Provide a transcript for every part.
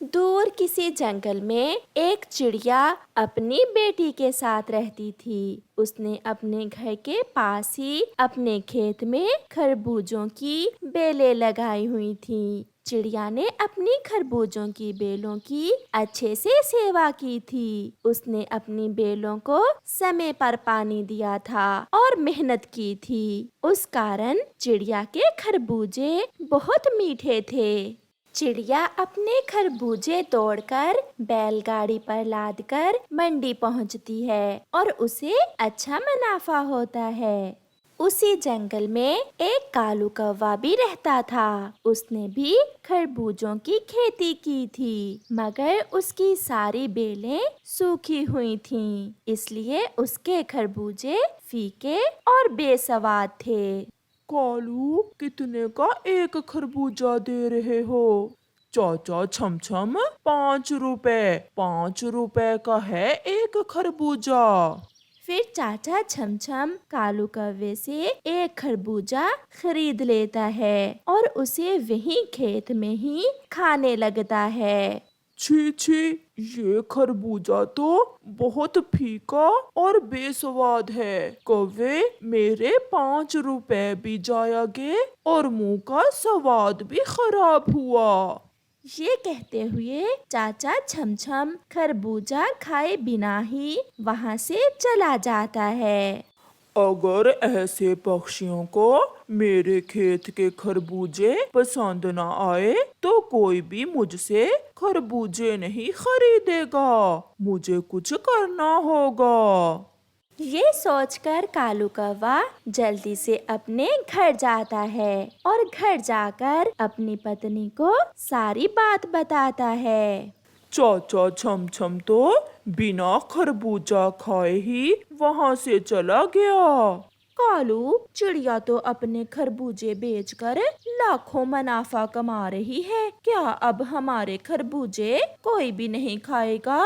दूर किसी जंगल में एक चिड़िया अपनी बेटी के साथ रहती थी। उसने अपने घर के पास ही अपने खेत में खरबूजों की बेलें लगाई हुई थी। चिड़िया ने अपनी खरबूजों की बेलों की अच्छे से सेवा की थी। उसने अपनी बेलों को समय पर पानी दिया था और मेहनत की थी। उस कारण चिड़िया के खरबूजे बहुत मीठे थे। चिड़िया अपने खरबूजे तोड़कर बैलगाड़ी पर लादकर मंडी पहुंचती है और उसे अच्छा मुनाफा होता है। उसी जंगल में एक कालू कौवा भी रहता था। उसने भी खरबूजों की खेती की थी, मगर उसकी सारी बेलें सूखी हुई थीं, इसलिए उसके खरबूजे फीके और बेस्वाद थे। कालू, कितने का एक खरबूजा दे रहे हो? चाचा छमछम, 5 रुपए। 5 रुपए का है एक खरबूजा। फिर चाचा छमछम कालू कौवे से एक खरबूजा खरीद लेता है और उसे वहीं खेत में ही खाने लगता है। छी छी, ये खरबूजा तो बहुत फीका और बेस्वाद है। कौवे, मेरे 5 रुपए भी जाया गए और मुंह का स्वाद भी खराब हुआ। ये कहते हुए चाचा छमछम खरबूजा खाए बिना ही वहाँ से चला जाता है। अगर ऐसे पक्षियों को मेरे खेत के खरबूजे पसंद न आए तो कोई भी मुझसे खरबूजे नहीं खरीदेगा। मुझे कुछ करना होगा। ये सोचकर कालू कौवा जल्दी से अपने घर जाता है और घर जाकर अपनी पत्नी को सारी बात बताता है। चाचा छमछम तो बिना खरबूजा खाए ही वहाँ से चला गया। कालू, चिड़िया तो अपने खरबूजे बेचकर लाखों मुनाफा कमा रही है। क्या अब हमारे खरबूजे कोई भी नहीं खाएगा?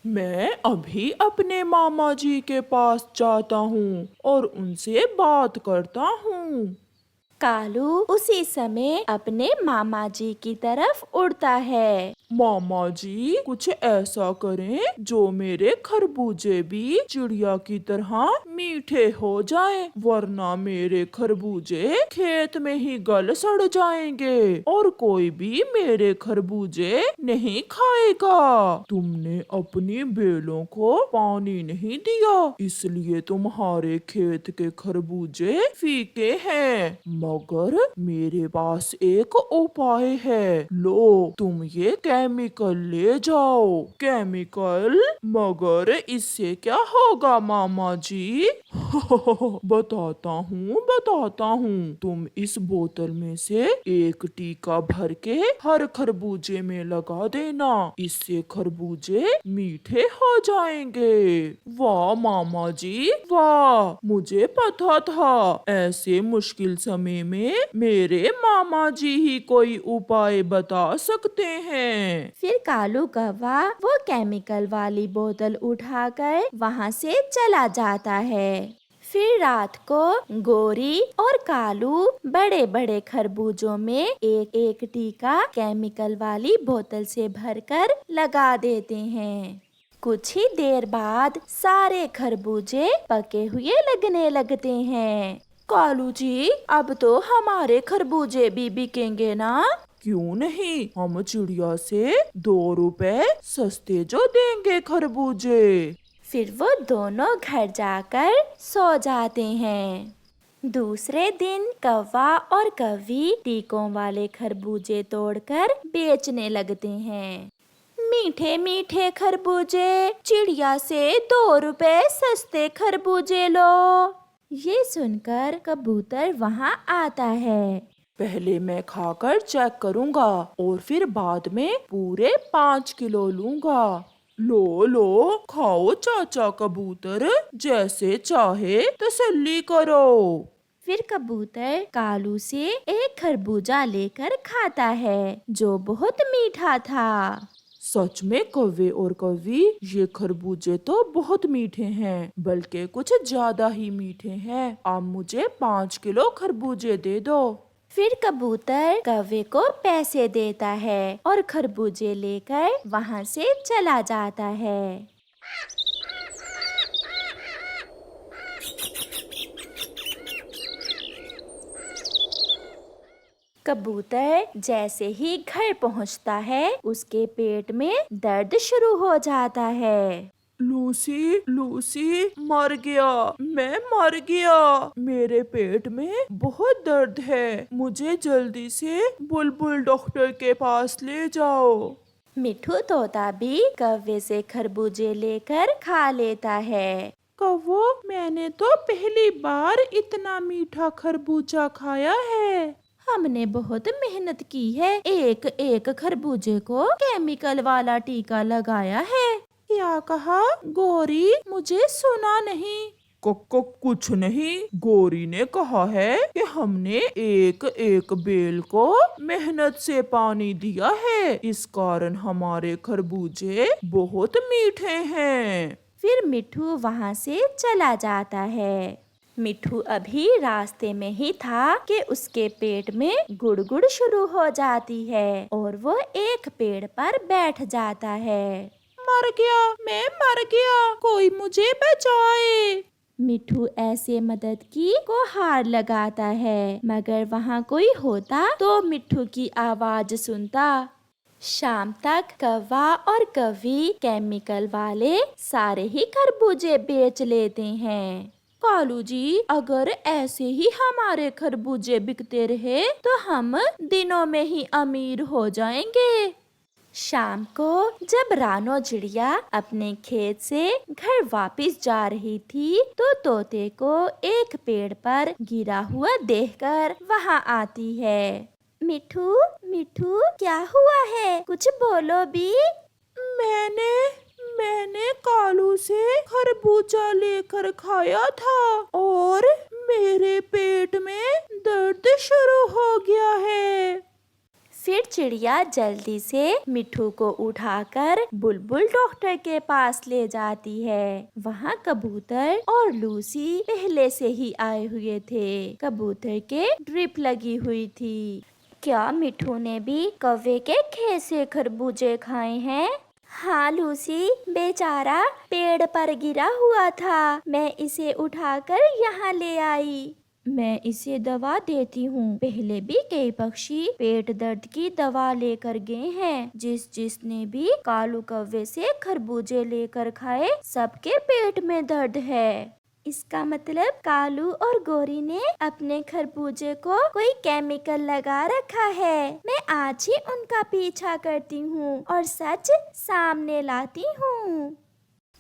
मैं अभी अपने मामा जी के पास जाता हूँ और उनसे बात करता हूँ। कालू उसी समय अपने मामा जी की तरफ उड़ता है। मामा जी, कुछ ऐसा करें जो मेरे खरबूजे भी चिड़िया की तरह मीठे हो जाएं, वरना मेरे खरबूजे खेत में ही गल सड़ जाएंगे और कोई भी मेरे खरबूजे नहीं खाएगा। तुमने अपनी बेलों को पानी नहीं दिया, इसलिए तुम्हारे खेत के खरबूजे फीके हैं। मगर मेरे पास एक उपाय है। लो, तुम ये केमिकल ले जाओ। केमिकल? मगर इससे क्या होगा मामा जी? बताता हूँ। तुम इस बोतल में से एक टीका भर के हर खरबूजे में लगा देना। इससे खरबूजे मीठे हो जाएंगे। वाह मामा जी, वाह! मुझे पता था ऐसे मुश्किल समय में मेरे मामा जी ही कोई उपाय बता सकते हैं। फिर कालू कौवा वो केमिकल वाली बोतल उठाकर वहाँ से चला जाता है। फिर रात को गोरी और कालू बड़े बड़े खरबूजों में एक एक टीका केमिकल वाली बोतल से भरकर लगा देते हैं। कुछ ही देर बाद सारे खरबूजे पके हुए लगने लगते हैं। कालू जी, अब तो हमारे खरबूजे भी बिकेंगे ना? क्यों नहीं, हम चिड़िया से 2 रुपए सस्ते जो देंगे खरबूजे। फिर वो दोनों घर जाकर सो जाते हैं। दूसरे दिन कौवा और कौवी टीकों वाले खरबूजे तोड़कर बेचने लगते हैं। मीठे मीठे खरबूजे, चिड़िया से 2 रुपए सस्ते खरबूजे लो। ये सुनकर कबूतर वहाँ आता है। पहले मैं खाकर चेक करूँगा और फिर बाद में पूरे 5 किलो लूँगा। लो लो, खाओ चाचा कबूतर, जैसे चाहे तसल्ली करो। फिर कबूतर कालू से एक खरबूजा लेकर खाता है, जो बहुत मीठा था। सच में कौवे और कौवी, ये खरबूजे तो बहुत मीठे हैं, बल्कि कुछ ज्यादा ही मीठे हैं। आप मुझे 5 किलो खरबूजे दे दो। फिर कबूतर कौवे को पैसे देता है और खरबूजे लेकर वहाँ से चला जाता है। कबूतर जैसे ही घर पहुँचता है उसके पेट में दर्द शुरू हो जाता है। लूसी लूसी, मर गया, मैं मर गया। मेरे पेट में बहुत दर्द है, मुझे जल्दी से बुलबुल डॉक्टर के पास ले जाओ। मिठू तोता भी कौवे से खरबूजे लेकर खा लेता है। कौवो, मैंने तो पहली बार इतना मीठा खरबूजा खाया है। हमने बहुत मेहनत की है, एक एक खरबूजे को केमिकल वाला टीका लगाया है। क्या कहा गोरी? मुझे सुना नहीं। कुछ नहीं, गोरी ने कहा है कि हमने एक एक बेल को मेहनत से पानी दिया है, इस कारण हमारे खरबूजे बहुत मीठे हैं। फिर मिठू वहाँ से चला जाता है। मिठू अभी रास्ते में ही था कि उसके पेट में गुड़गुड़ शुरू हो जाती है और वो एक पेड़ पर बैठ जाता है। मर गया, मैं मर गया, कोई मुझे बचाए। मिठू ऐसे मदद की गुहार लगाता है, मगर वहाँ कोई होता तो मिठू की आवाज सुनता। शाम तक कौवा और कौवी केमिकल वाले सारे ही खरबूजे बेच लेते हैं। कालू जी, अगर ऐसे ही हमारे खरबूजे बिकते रहे तो हम दिनों में ही अमीर हो जाएंगे। शाम को जब रानो चिड़िया अपने खेत से घर वापस जा रही थी तो तोते को एक पेड़ पर गिरा हुआ देखकर वहाँ आती है। मिठू मिठू, क्या हुआ है? कुछ बोलो भी। मैंने कालू से खरबूजा लेकर खाया था और मेरे पेट में दर्द शुरू हो गया है। फिर चिड़िया जल्दी से मिठू को उठाकर बुलबुल डॉक्टर के पास ले जाती है। वहाँ कबूतर और लूसी पहले से ही आए हुए थे। कबूतर के ड्रिप लगी हुई थी। क्या मिठू ने भी कौवे के खेत से खरबूजे खाए हैं? हाँ लूसी, बेचारा पेड़ पर गिरा हुआ था, मैं इसे उठाकर यहाँ ले आई। मैं इसे दवा देती हूँ। पहले भी कई पक्षी पेट दर्द की दवा लेकर गए हैं। जिसने भी कालू कौवे से खरबूजे लेकर खाए सबके पेट में दर्द है। इसका मतलब कालू और गोरी ने अपने खरबूजे को कोई केमिकल लगा रखा है। मैं आज ही उनका पीछा करती हूँ और सच सामने लाती हूँ।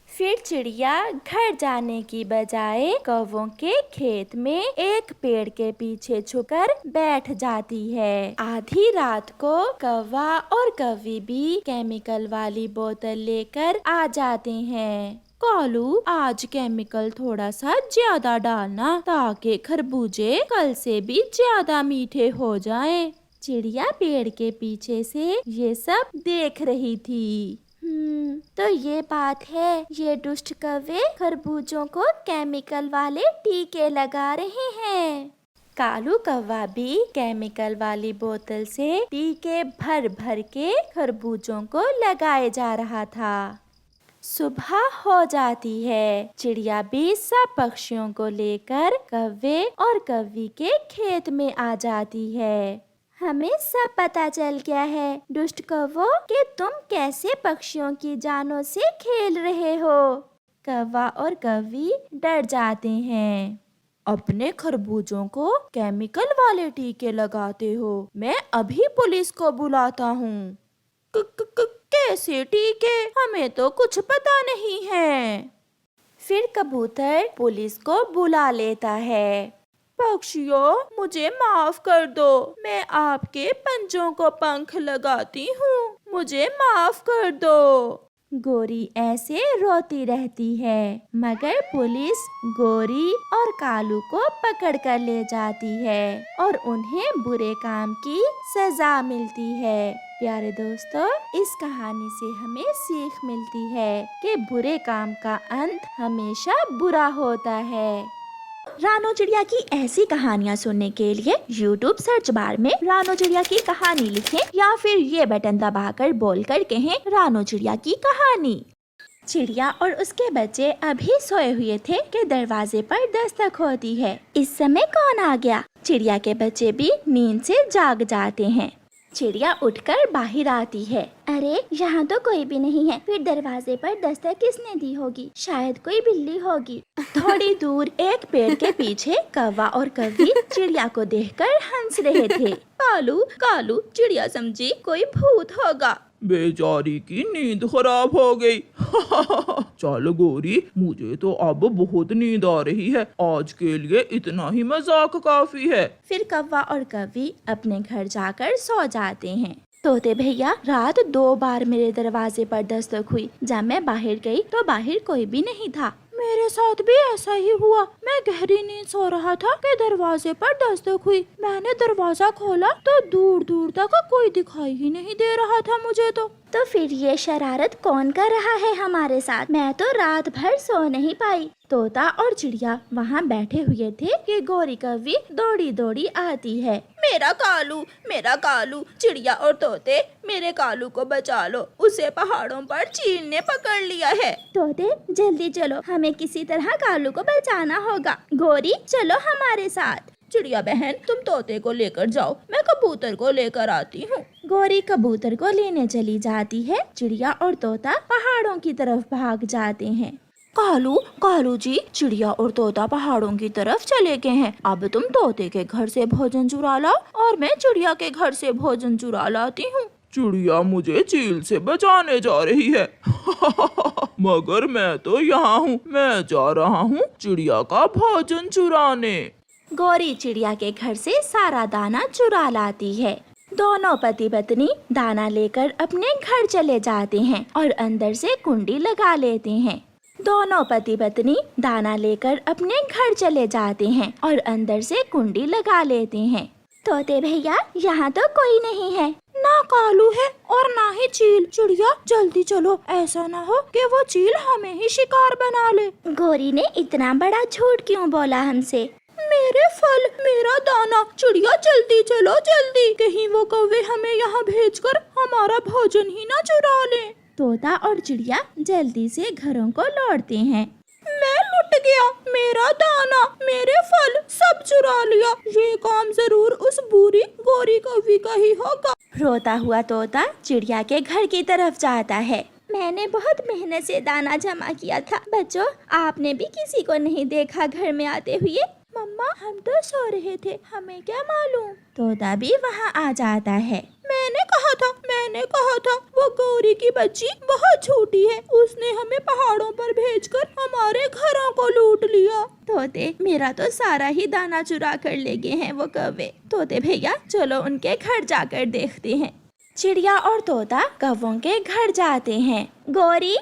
फिर चिड़िया घर जाने की बजाय कौवों के खेत में एक पेड़ के पीछे छुपकर बैठ जाती है। आधी रात को कौवा और कौवी भी केमिकल वाली बोतल लेकर आ जाते हैं। कालू, आज केमिकल थोड़ा सा ज्यादा डालना ताकि खरबूजे कल से भी ज्यादा मीठे हो जाएं। चिड़िया पेड़ के पीछे से ये सब देख रही थी। तो ये बात है, ये दुष्ट कौवे खरबूजों को केमिकल वाले टीके लगा रहे हैं। कालू कौवा भी केमिकल वाली बोतल से टीके भर भर के खरबूजों को लगाए जा रहा था। सुबह हो जाती है। चिड़िया भी सब पक्षियों को लेकर कौवे और कौवी के खेत में आ जाती है। हमें सब पता चल गया है दुष्ट कौवो कि तुम कैसे पक्षियों की जानों से खेल रहे हो। कौवा और कौवी डर जाते हैं। अपने खरबूजों को केमिकल वाले टीके लगाते हो, मैं अभी पुलिस को बुलाता हूँ। कैसे टीके? हमें तो कुछ पता नहीं है। फिर कबूतर पुलिस को बुला लेता है। पक्षियों, मुझे माफ कर दो, मैं आपके पंजों को पंख लगाती हूँ, मुझे माफ कर दो। गोरी ऐसे रोती रहती है, मगर पुलिस गोरी और कालू को पकड़ कर ले जाती है और उन्हें बुरे काम की सजा मिलती है। प्यारे दोस्तों, इस कहानी से हमें सीख मिलती है कि बुरे काम का अंत हमेशा बुरा होता है। रानो चिड़िया की ऐसी कहानियाँ सुनने के लिए YouTube सर्च बार में रानो चिड़िया की कहानी लिखें या फिर ये बटन दबाकर बोलकर कहें रानो चिड़िया की कहानी। चिड़िया और उसके बच्चे अभी सोए हुए थे कि दरवाजे पर दस्तक होती है। इस समय कौन आ गया? चिड़िया के बच्चे भी नींद से जाग जाते हैं। चिड़िया उठकर बाहर आती है। अरे यहाँ तो कोई भी नहीं है, फिर दरवाजे पर दस्तक किसने दी होगी? शायद कोई बिल्ली होगी। थोड़ी दूर एक पेड़ के पीछे कौवा और कव्वी चिड़िया को देखकर हंस रहे थे। कालू कालू, चिड़िया समझी कोई भूत होगा। बेचारी की नींद खराब हो गई। चल गोरी, मुझे तो अब बहुत नींद आ रही है, आज के लिए इतना ही मजाक काफी है। फिर कौवा और कव्वी अपने घर जाकर सो जाते हैं। तोते भैया, रात 2 बार मेरे दरवाजे पर दस्तक हुई। जब मैं बाहर गई तो बाहर कोई भी नहीं था। मेरे साथ भी ऐसा ही हुआ। मैं गहरी नींद सो रहा था कि दरवाजे पर दस्तक हुई। मैंने दरवाजा खोला तो दूर दूर तक कोई दिखाई ही नहीं दे रहा था मुझे तो फिर ये शरारत कौन कर रहा है हमारे साथ? मैं तो रात भर सो नहीं पाई। तोता और चिड़िया वहाँ बैठे हुए थे कि गोरी कव्वी दौड़ी दौड़ी आती है। मेरा कालू, चिड़िया और तोते, मेरे कालू को बचा लो, उसे पहाड़ों पर चील ने पकड़ लिया है। तोते जल्दी चलो, हमें किसी तरह कालू को बचाना होगा। गोरी चलो हमारे साथ। चिड़िया बहन, तुम तोते को लेकर जाओ, मैं कबूतर को लेकर आती हूँ। गोरी कबूतर को लेने चली जाती है। चिड़िया और तोता पहाड़ों की तरफ भाग जाते हैं। कालू जी, चिड़िया और तोता पहाड़ों की तरफ चले गए हैं। अब तुम तोते के घर से भोजन चुरा लाओ और मैं चिड़िया के घर से भोजन चुरा लाती हूँ। चिड़िया मुझे चील से बचाने जा रही है। मगर मैं तो यहाँ हूँ, मैं जा रहा हूँ चिड़िया का भोजन चुराने। गोरी चिड़िया के घर से सारा दाना चुरा लाती है। दोनों पति पत्नी दाना लेकर अपने घर चले जाते हैं और अंदर से कुंडी लगा लेते हैं। दोनों पति पत्नी दाना लेकर अपने घर चले जाते हैं और अंदर से कुंडी लगा लेते हैं। तोते भैया, यहाँ तो कोई नहीं है, ना कालू है और ना ही चील। चिड़िया जल्दी चलो, ऐसा ना हो कि वो चील हमें ही शिकार बना ले। गोरी ने इतना बड़ा झूठ क्यों बोला हमसे? मेरे फल, मेरा दाना, चिड़िया जल्दी चलो जल्दी, कहीं वो कौवे हमें यहाँ भेजकर हमारा भोजन ही ना चुरा ले। तोता और चिड़िया जल्दी से घरों को लौटते हैं। मैं लुट गया, मेरा दाना, मेरे फल सब चुरा लिया। ये काम जरूर उस बुरी गोरी कौवी का ही होगा। रोता हुआ तोता चिड़िया के घर की तरफ जाता है। मैंने बहुत मेहनत से दाना जमा किया था। बच्चों, आपने भी किसी को नहीं देखा घर में आते हुए? मम्मा, हम तो सो रहे थे, हमें क्या मालूम। तोता भी वहाँ आ जाता है। मैंने कहा था वो गौरी की बच्ची बहुत छोटी है, उसने हमें पहाड़ों पर भेजकर हमारे घरों को लूट लिया। तोते, मेरा तो सारा ही दाना चुरा कर ले गए हैं वो कौवे। तोते भैया, चलो उनके घर जाकर देखते हैं। चिड़िया और तोता कौवों के घर जाते हैं। गोरी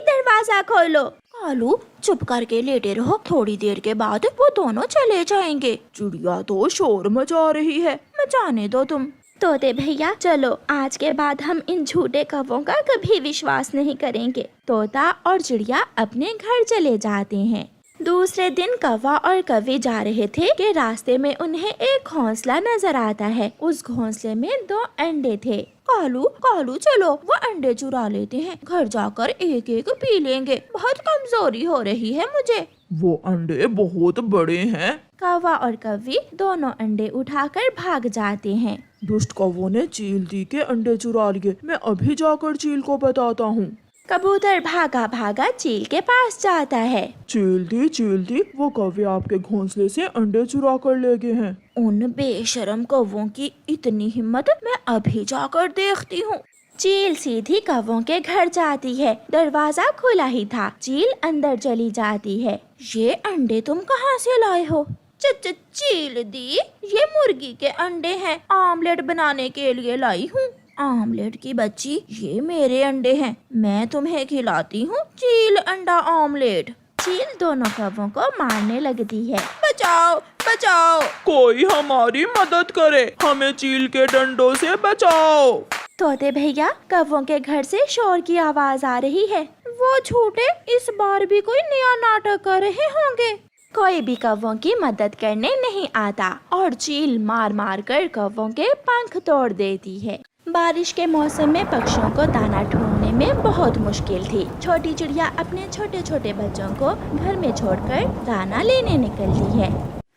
दरवाजा खोलो। कालू, चुप करके लेटे रहो, थोड़ी देर के बाद वो दोनों चले जाएंगे। चिड़िया तो शोर मचा रही है, मचाने दो तुम। तोते भैया, चलो आज के बाद हम इन झूठे कौवों का कभी विश्वास नहीं करेंगे। तोता और चिड़िया अपने घर चले जाते हैं। दूसरे दिन कौवा और कव्वी जा रहे थे कि रास्ते में उन्हें एक घोंसला नजर आता है। उस घोंसले में 2 अंडे थे। कालू चलो, वो अंडे चुरा लेते हैं, घर जाकर एक एक पी लेंगे, बहुत कमजोरी हो रही है मुझे। वो अंडे बहुत बड़े हैं। कौवा और कव्वी दोनों अंडे उठाकर भाग जाते हैं। दुष्ट कौवों ने चील दी के अंडे चुरा लिए, मैं अभी जाकर चील को बताता हूँ। कबूतर भागा भागा चील के पास जाता है। चील दी, वो कौवे आपके घोंसले से अंडे चुरा कर ले गए हैं। उन बेशरम कौवों की इतनी हिम्मत, मैं अभी जाकर देखती हूँ। चील सीधी कौवों के घर जाती है। दरवाजा खुला ही था। चील अंदर चली जाती है। ये अंडे तुम कहाँ से लाए हो? चील दी, ये मुर्गी के अंडे हैं, आमलेट बनाने के लिए लाई हूँ। आमलेट की बच्ची, ये मेरे अंडे हैं, मैं तुम्हें खिलाती हूँ चील अंडा आमलेट। चील दोनों कौवों को मारने लगती है। बचाओ, कोई हमारी मदद करे, हमें चील के डंडों से बचाओ। तोते भैया, कौवों के घर से शोर की आवाज आ रही है। वो झूठे इस बार भी कोई नया नाटक कर रहे होंगे। कोई भी कौवों की मदद करने नहीं आता और चील मार मार कर कौवों के पंख तोड़ देती है। बारिश के मौसम में पक्षियों को दाना ढूंढने में बहुत मुश्किल थी। छोटी चिड़िया अपने छोटे छोटे बच्चों को घर में छोड़कर दाना लेने निकलती है।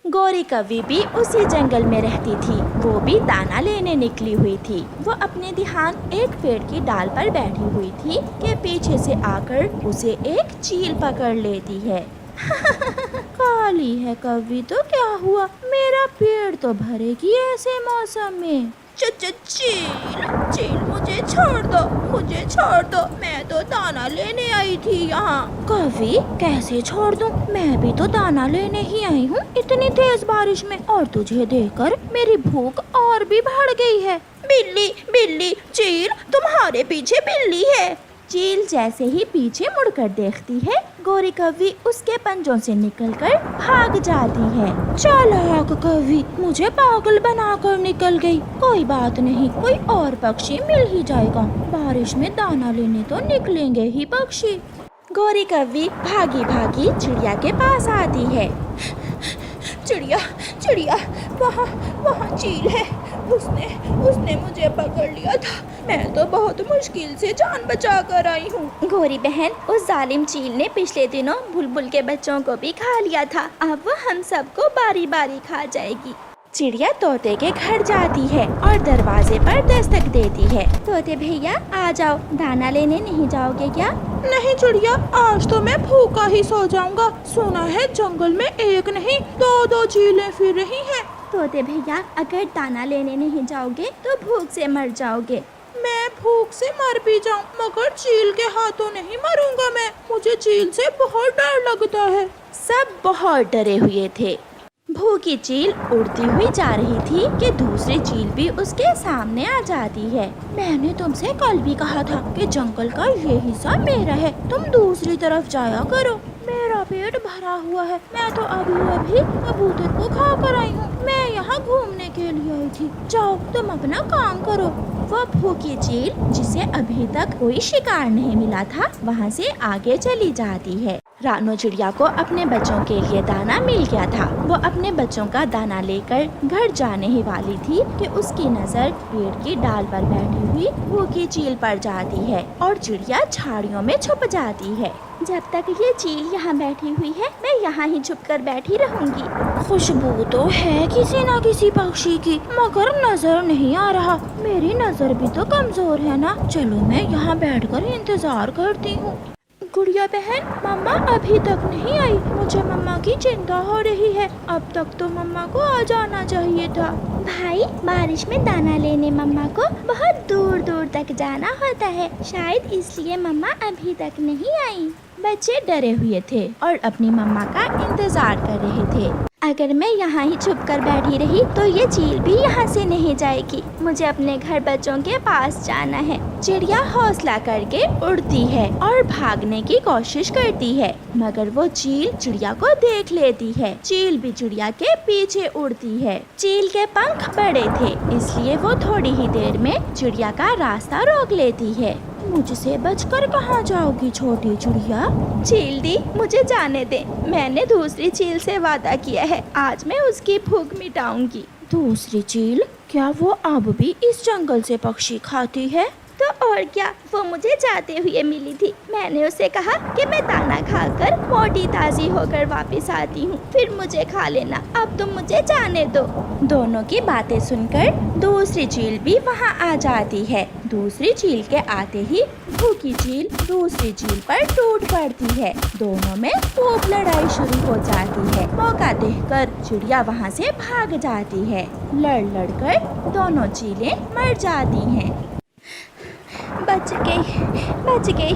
गौरी कौवी भी उसी जंगल में रहती थी। वो भी दाना लेने निकली हुई थी। वो अपने ध्यान एक पेड़ की डाल पर बैठी हुई थी कि पीछे से आकर उसे एक चील पकड़ लेती है। काली है कौवी तो क्या हुआ, मेरा पेड़ तो भरेगी ऐसे मौसम में। चील मुझे छोड़ दो, मैं तो दाना लेने आई थी यहाँ। कौवी कैसे छोड़ दूँ, मैं भी तो दाना लेने ही आई हूँ इतनी तेज बारिश में, और तुझे देखकर मेरी भूख और भी बढ़ गई है। बिल्ली, चील तुम्हारे पीछे बिल्ली है। चील जैसे ही पीछे मुड़कर देखती है, गौरी कौवी उसके पंजों से निकलकर भाग जाती है। चालाक कौवी, मुझे पागल बनाकर निकल गई। कोई बात नहीं, कोई और पक्षी मिल ही जाएगा। बारिश में दाना लेने तो निकलेंगे ही पक्षी। गौरी कौवी भागी भागी चिड़िया के पास आती है। चिड़िया, वहाँ चील है। उसने मुझे पकड़ लिया था। मैं तो बहुत मुश्किल से जान बचा कर आई हूँ। गौरी बहन, उस जालिम चील ने पिछले दिनों बुलबुल के बच्चों को भी खा लिया था। अब वो हम सबको बारी बारी खा जाएगी। चिड़िया तोते के घर जाती है और दरवाजे पर दस्तक देती है। तोते भैया आ जाओ, दाना लेने नहीं जाओगे क्या? नहीं चिड़िया, आज तो मैं भूखा ही सो जाऊंगा। सुना है जंगल में एक नहीं दो चीलें फिर रही हैं। तोते भैया, अगर दाना लेने नहीं जाओगे तो भूख से मर जाओगे। मैं भूख से मर भी जाऊं मगर चील के हाथों नहीं मरूंगा मैं। मुझे चील से बहुत डर लगता है। सब बहुत डरे हुए थे। भूखी चील उड़ती हुई जा रही थी कि दूसरी चील भी उसके सामने आ जाती है। मैंने तुमसे कल भी कहा था कि जंगल का ये हिस्सा मेरा है, तुम दूसरी तरफ जाया करो। मेरा पेट भरा हुआ है, मैं तो अभी कबूतर को खा कर आई हूँ। मैं यहाँ घूमने के लिए आई थी। जाओ तुम अपना काम करो। वो भूखी चील, जिसे अभी तक कोई शिकार नहीं मिला था, वहाँ से आगे चली जाती है। रानो चिड़िया को अपने बच्चों के लिए दाना मिल गया था। वो अपने बच्चों का दाना लेकर घर जाने ही वाली थी कि उसकी नजर पेड़ की डाल पर बैठी हुई भूखी चील पर जाती है और चिड़िया झाड़ियों में छुप जाती है। जब तक ये चील यहाँ बैठी हुई है, मैं यहाँ ही छुप कर बैठी रहूंगी। खुशबू तो है किसी न किसी पक्षी की, मगर नजर नहीं आ रहा। मेरी नजर भी तो कमजोर है ना। चलो मैं यहाँ बैठकर इंतजार करती हूँ। गुड़िया बहन, मम्मा अभी तक नहीं आई। मुझे मम्मा की चिंता हो रही है। अब तक तो मम्मा को आ जाना चाहिए था। भाई, बारिश में दाना लेने मम्मा को बहुत दूर दूर तक जाना होता है, शायद इसलिए मम्मा अभी तक नहीं आई। बच्चे डरे हुए थे और अपनी मम्मा का इंतजार कर रहे थे। अगर मैं यहाँ ही छुप कर बैठी रही तो ये चील भी यहाँ से नहीं जाएगी। मुझे अपने घर बच्चों के पास जाना है। चिड़िया हौसला करके उड़ती है और भागने की कोशिश करती है, मगर वो चील चिड़िया को देख लेती है। चील भी चिड़िया के पीछे उड़ती है। चील के पंख बड़े थे, इसलिए वो थोड़ी ही देर में चिड़िया का रास्ता रोक लेती है। मुझसे बचकर कहाँ जाओगी छोटी चिड़िया? चील दी, मुझे जाने दे। मैंने दूसरी चील से वादा किया है, आज मैं उसकी भूख मिटाऊंगी। दूसरी चील? क्या वो अब भी इस जंगल से पक्षी खाती है? तो और क्या, वो मुझे जाते हुए मिली थी। मैंने उसे कहा कि मैं दाना खाकर मोटी ताजी होकर वापस आती हूँ, फिर मुझे खा लेना। अब तुम मुझे जाने दो। दोनों की बातें सुनकर दूसरी चील भी वहाँ आ जाती है। दूसरी चील के आते ही भूखी चील दूसरी चील पर टूट पड़ती है। दोनों में खूब लड़ाई शुरू हो जाती है। मौका देखकर चिड़िया वहाँ से भाग जाती है। लड़ कर दोनों चीलें मर जाती हैं। बच गई,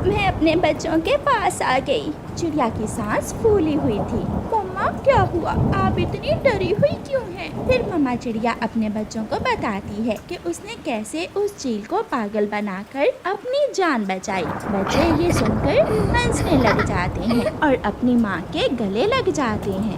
मैं अपने बच्चों के पास आ गई। चिड़िया की सांस फूली हुई थी। मम्मा, क्या हुआ? आप इतनी डरी हुई क्यों हैं? फिर मम्मा चिड़िया अपने बच्चों को बताती है कि उसने कैसे उस चील को पागल बनाकर अपनी जान बचाई। बच्चे ये सुनकर हंसने लग जाते हैं और अपनी माँ के गले लग जाते हैं।